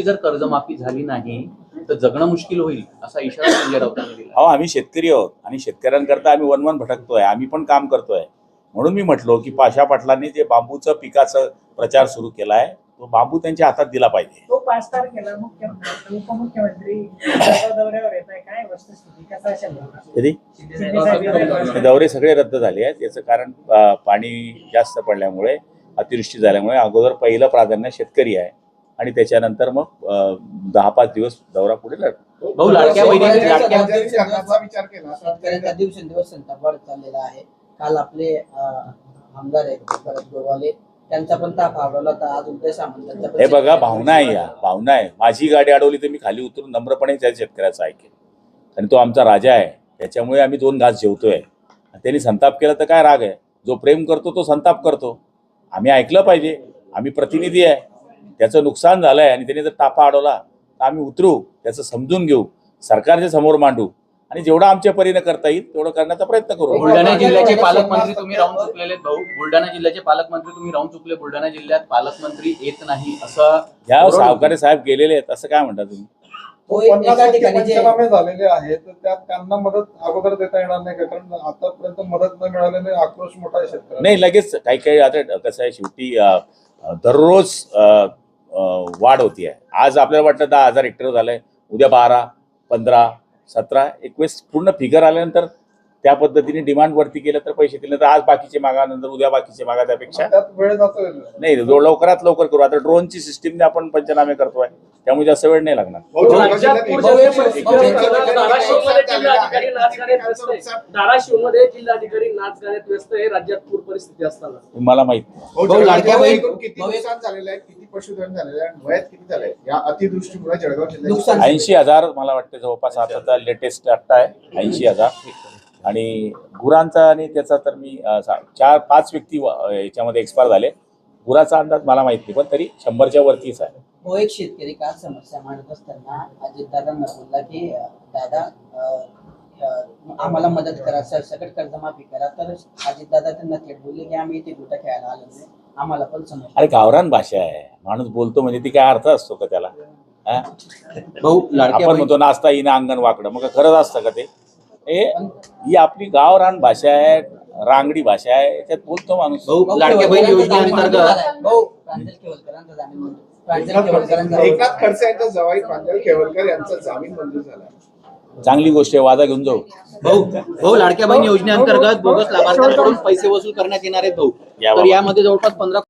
जर कर्जमाफी झाली नाही तर जगणं मुश्किल होईल असा इशारा संजय राऊतांनी दिला. अहो, आम्ही शेतकरी आहोत आणि शेतकऱ्यांकरता आम्ही वन भटकतोय, आम्ही पण काम करतोय. म्हणून मी म्हटलो की पाशा पाटलांनी जे बांबूचं पिकाचं प्रचार सुरू केलाय तो बांबू त्यांच्या हातात दिला पाहिजे. तो 5 तारखेला मुख्यमंत्री उपमुख्यमंत्री दौऱ्यावर येत आहे, काय वस्तुस्थिती कसं असेल? कधी दौरे सगळे रद्द झाले आहेत. याचं कारण पाणी जास्त पडल्यामुळे, अतिवृष्टी झाल्यामुळे अगोदर पहिलं प्राधान्य शेतकरी आहे आणि त्याच्यानंतर मग 10-5 दिवस दौरा पुढे लढतो. भाऊ, लाडक्या बहिणी विचार केला शेतकऱ्यांचा दिवसेंदिवस संताप वाढत चाललेला आहे. काल आपले आमदार आहेत भरत गोरवाले त्यांचा पण ताप आवडला तर आज उदय सामंत. हे बघा, भावना आहे, या भावना आहे. माझी गाडी अडवली तर मी खाली उतरून नम्रपणे त्या शेतकऱ्याचं ऐकेल, आणि तो आमचा राजा आहे. त्याच्यामुळे आम्ही 2 घास जेवतोय. त्यांनी संताप केला तर काय राग आहे? जो प्रेम करतो तो संताप करतो. आम्ही ऐकलं पाहिजे. आम्ही प्रतिनिधी आहे. त्याचं नुकसान झालंय आणि त्यांनी जर तापा अडवला तर आम्ही उतरू, त्याचं समजून घेऊ, सरकारच्या समोर मांडू आणि जेवढं आमच्या परीने करता येईल तेवढं करण्याचा प्रयत्न करू. बुलढाणा जिल्ह्याचे पालकमंत्री तुम्ही राहून चुकलेले भाऊ. बुलढाणा जिल्ह्याचे पालकमंत्री तुम्ही राहून चुकले. बुलढाणा जिल्ह्यात पालकमंत्री येत नाही असं ह्या सावकारी साहेब गेलेले आहेत असं काय म्हणता तुम्ही? 50 पंचनामे झालेले आहेत, त्यात त्यांना मदत अगोदर देता येणार नाही का? कारण आतापर्यंत मदत न मिळाल्याने आक्रोश मोठा आहे शेतकऱ्यांचा. नाही, लगेच काही आता कसं आहे, शेवटी दररोज वाढ होती आहे. आज आपल्याला वाटतं 10,000 हेक्टर झालंय, उद्या 12, 15, 17, 21 पूर्ण फिगर आल्यानंतर त्या पद्धतीने डिमांड वरती केलं तर पैसे दिले तर आज बाकीचे मागा, नंतर उद्या बाकीचे मागा. त्यापेक्षा त्यात वेळ जातो नाही, लवकरात लवकर करू. आता ड्रोनची सिस्टीमने आपण पंचनामे करतोय, त्यामुळे जास्त वेळ नाही लागणार. धाराशिवमध्ये जिल्हाधिकारी नाच गाण्यात व्यस्त आहे राज्यात पूर परिस्थिती असताना. मला माहित किती नुकसान झालेलं आहे, किती पशुधन झालेलं आहे, वयात किती झालंय या अतिवृष्टीमुळे जळगाव जिल्ह्यात? 80,000 मला वाटतं जवळपास. आता लेटेस्ट आत्ता आहे 80,000. आणि गुरांचा आणि त्याचा तर मी 4-5 व्यक्ती याच्यामध्ये एक्सपायर झाले. गुराचा अंदाज मला माहित नाही, पण तरी 100च्या वरतीच आहे. एक शेतकरी काल समस्या मांडत असताना अजितदादांना बोलला की दादा आम्हाला मदत करा, सरसकट कर्जमाफी करा. तर अजितदादा त्यांना थेट बोलले की आम्ही इथे गोटा खेळायला आलो नाही, आम्हाला पण समस्या. अरे, गावरान भाषा आहे, माणूस बोलतो म्हणजे ती काय अर्थ असतो का त्याला? भाऊ, लाडक्या आपण म्हणतो नाचता येईना अंगण वाकडं, मग खरंच असतं का ते? ही आपली गावरान भाषा आहे, रांगडी भाषा आहे, याच्यात बोलतो माणूस. भाऊ, लाडक्या बहीण योजनेअंतर्गत भाऊ प्रांजल केवलकरांचा जामीन मंजूर. प्रांजल केवलकरांचा एकनाथ खडसे यांचा जवाई प्रांजल केवलकर यांचा जामीन मंजूर झाला. चांगली गोष्ट आहे, वादा घेऊन जाऊ. भाऊ, लाडक्या बहीण योजनेअंतर्गत बोगस लाभार्थ्यांकडून पैसे वसूल करण्यात येणार आहेत भाऊ. तर यामध्ये जवळपास 15